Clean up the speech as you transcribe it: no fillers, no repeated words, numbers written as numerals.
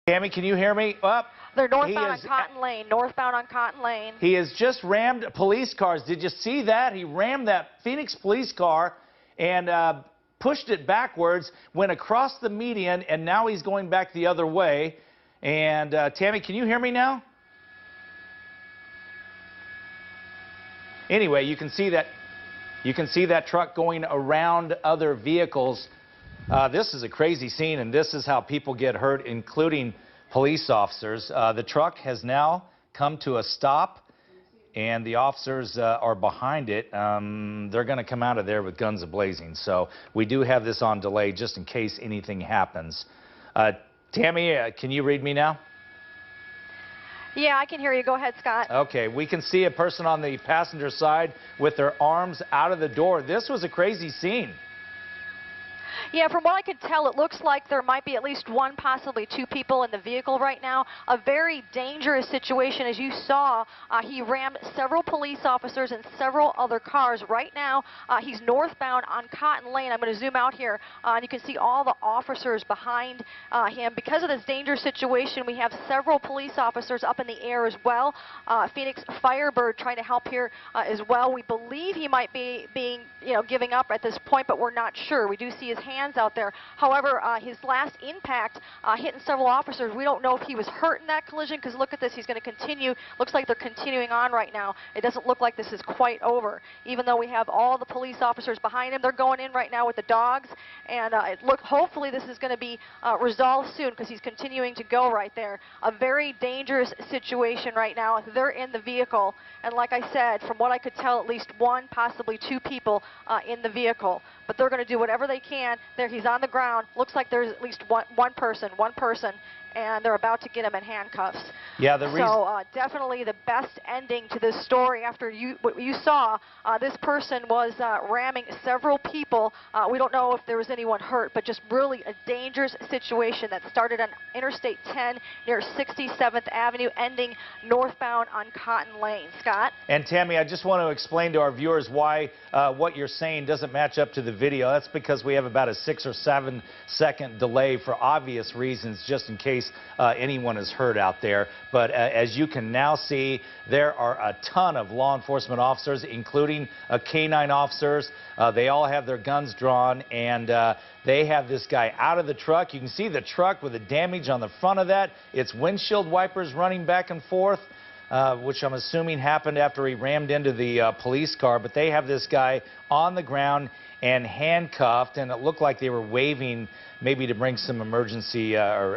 Tammy, can you hear me? They're northbound on Cotton Lane. Northbound on Cotton Lane. He has just rammed police cars. Did you see that? He rammed that Phoenix police car and pushed it backwards, went across the median, and now he's going back the other way. And Tammy, can you hear me now? Anyway, you can see that truck going around other vehicles. This is a crazy scene, and this is how people get hurt, including police officers. The truck has now come to a stop, and the officers are behind it. They're going to come out of there with guns a-blazing. So we do have this on delay just in case anything happens. Tammy, can you read me now? Yeah, I can hear you. Go ahead, Scott. Okay, we can see a person on the passenger side with their arms out of the door. This was a crazy scene. Yeah, from what I could tell, it looks like there might be at least one, possibly two people in the vehicle right now. A very dangerous situation. As you saw, he rammed several police officers and several other cars. Right now, he's northbound on Cotton Lane. I'm going to zoom out here, and you can see all the officers behind him. Because of this dangerous situation, we have several police officers up in the air as well. Phoenix Firebird trying to help here as well. We believe he might be giving up at this point, but we're not sure. We do see his hands out there. However, his last impact hitting several officers. We don't know if he was hurt in that collision, because look at this. He's going to continue. Looks like they're continuing on right now. It doesn't look like this is quite over. Even though we have all the police officers behind him, they're going in right now with the dogs. And hopefully this is going to be resolved soon, because he's continuing to go right there. A very dangerous situation right now. They're in the vehicle. And like I said, from what I could tell, at least one, possibly two people in the vehicle. But they're going to do whatever they can. There, he's on the ground. Looks like there's at least one person, and they're about to get him in handcuffs. Yeah, so definitely the best ending to this story. After what you saw, this person was ramming several people. We don't know if there was anyone hurt, but just really a dangerous situation that started on Interstate 10 near 67th Avenue, ending northbound on Cotton Lane. Scott? And Tammy, I just want to explain to our viewers why what you're saying doesn't match up to the video. That's because we have about a 6 or 7 second delay for obvious reasons, just in case anyone is hurt out there. But as you can now see, there are a ton of law enforcement officers, including canine officers. They all have their guns drawn, and they have this guy out of the truck. You can see the truck with the damage on the front of that. Its windshield wipers running back and forth, which I'm assuming happened after he rammed into the police car. But they have this guy on the ground and handcuffed, and it looked like they were waving maybe to bring some emergency or